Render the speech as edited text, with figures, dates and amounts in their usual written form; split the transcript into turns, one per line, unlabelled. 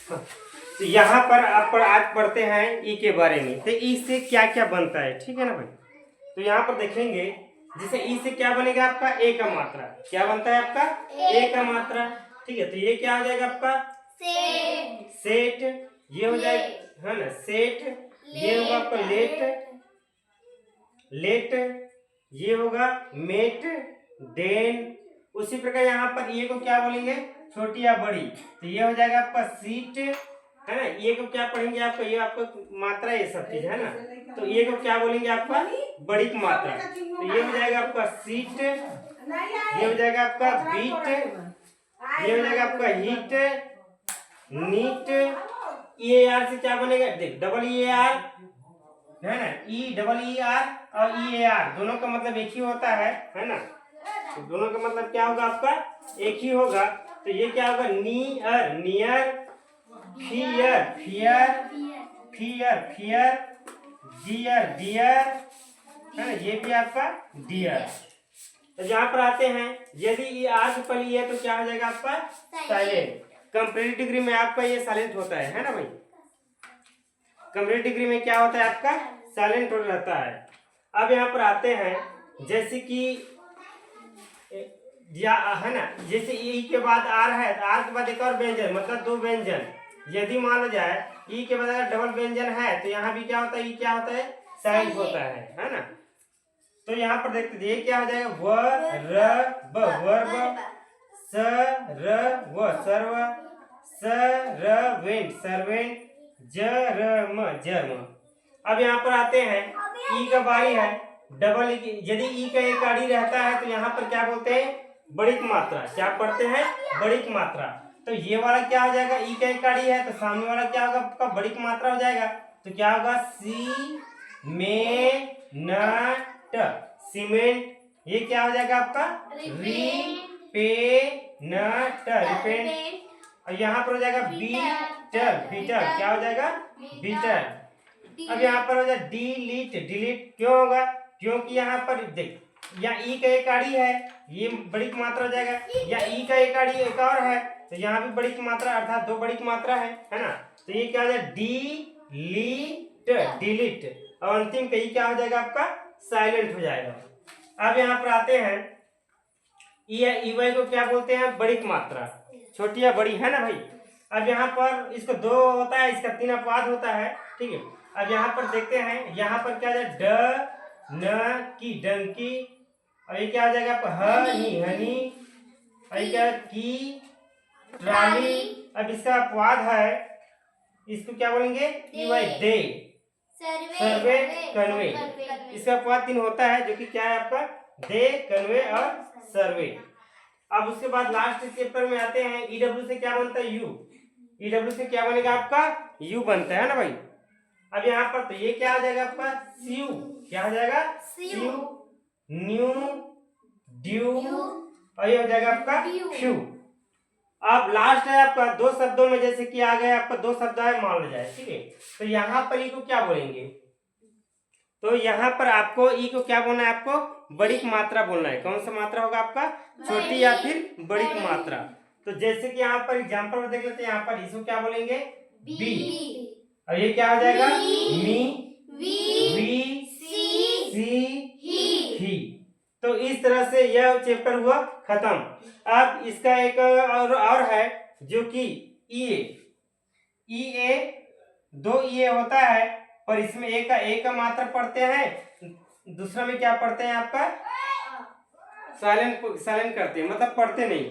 तो यहाँ पर आप आज पढ़ते हैं ई के बारे में। तो ई से क्या क्या बनता है, ठीक है ना भाई। तो यहाँ पर देखेंगे जैसे ई से क्या बनेगा आपका ए का मात्रा। क्या बनता है आपका ए का मात्रा, ठीक है। तो ये क्या हो जाएगा आपका सेट, ये हो जाएगा है ना सेट, ये होगा आपका लेट, ये होगा मेट, देन। उसी प्रकार यहाँ पर ये को क्या बोलेंगे छोटी या बड़ी, तो ये हो जाएगा आपका सीट, है ना। ये को क्या पढ़ेंगे आपको, ये आपको मात्रा ये सब चीज है ना। तो ये को क्या बोलेंगे आपका बड़ी मात्रा, तो ये हो जाएगा आपका सीट, ये हो जाएगा आपका बीट, ये हो जाएगा आपका हीट, नीट। ई आर से क्या बनेगा, देख डबल ई आर है ना, ई डबल ई आर और ई ए आर दोनों का मतलब एक ही होता है ना। तो दोनों का मतलब क्या होगा आपका एक ही होगा। तो ये क्या होगा नियर, फियर, डियर है ना, ये भी आपका डियर। तो यहाँ पर आते हैं, यदि ये आर से पहले है तो क्या हो जाएगा आपका साइलेंट। कंपैरेटिव डिग्री में आपका ये साइलेंट होता है ना भाई। कंपैरेटिव डिग्री में क्या होता है आपका साइलेंट रहता है। अब यहाँ पर आते हैं जैसे कि या है ना, जैसे ई के बाद आर है, तो आर के बाद एक और व्यंजन मतलब दो व्यंजन। यदि मान लो जाए ई के बाद अगर डबल व्यंजन है तो यहाँ भी क्या होता है, ई क्या होता है साइलेंट होता है ना। तो यहाँ पर देखते ये क्या हो जाएगा वर्ब, सर्व, सर्वेंट, जर्म। अब यहाँ पर आते हैं ई का बारी है डबल। यदि ई का एक आड़ी रहता है तो यहाँ पर क्या बोलते हैं बड़ी मात्रा। क्या पढ़ते हैं बड़ी मात्रा। तो ये वाला क्या हो जाएगा, ई का एक आड़ी है तो सामने वाला क्या होगा आपका बड़ी मात्रा हो जाएगा। तो क्या होगा सीमेंट। ये क्या हो जाएगा आपका रिपेंट। और यहाँ पर हो जाएगा बीटर, क्या हो जाएगा बीटर। अब यहाँ पर हो जाए डिलीट क्यों होगा, क्योंकि यहाँ पर देख या ई का एक आड़ी है ये बड़ी मात्रा हो जाएगा, या ई का एक आड़ी एक और है तो यहाँ भी बड़ी मात्रा अर्थात दो बड़ी मात्रा है ना। तो ये क्या हो जाएगा डिलीट। और अंतिम का ई क्या हो जाएगा आपका साइलेंट हो जाएगा। अब यहाँ पर आते हैं ई वाई को क्या बोलते हैं बड़ी मात्रा, छोटी या बड़ी है ना भाई। अब यहाँ पर इसको दो होता है, इसका तीन अपवाद होता है, ठीक है। अब यहाँ पर देखते हैं, यहाँ पर क्या जाए डंकी, और ये क्या हो जाएगा आपका हनी, और ये क्या की ट्राली। अब इसका अपवाद है, इसको क्या बोलेंगे दे, सर्वे, कन्वे। इसका अपवाद तीन होता है जो कि क्या है आपका दे, कन्वे और सर्वे। अब उसके बाद लास्ट चैप्टर में आते हैं ईडब्ल्यू से क्या बनता है यू। ईडब्ल्यू से क्या बनेगा आपका यू बनता है ना भाई। अब यहाँ पर तो ये क्या हो जाएगा आपका सीयू, क्या हो जाएगा सीयू, न्यू, ड्यू, और ये हो जाएगा आपका फ्यू। अब लास्ट है आपका दो शब्दों में, जैसे कि आ गया आपका दो शब्द है मान लो जाए, ठीक है। तो यहाँ पर ई को क्या बोलेंगे, तो यहाँ पर आपको ई को क्या बोलना है, आपको बड़ी मात्रा बोलना है। कौन सा मात्रा होगा आपका छोटी या फिर बड़ी मात्रा। तो जैसे कि यहाँ पर एग्जांपल में देख लेते हैं, यहाँ पर इसको क्या बोलेंगे बी, और ये क्या हो जाएगा वी, सी, ही। तो इस तरह से यह चैप्टर हुआ खत्म। अब इसका एक और है जो कि ई दो ई होता है, पर इसमें एक का मात्रा पढ़ते हैं, दूसरा में क्या पढ़ते हैं आपका साइलेंट करते हैं, मतलब पढ़ते नहीं।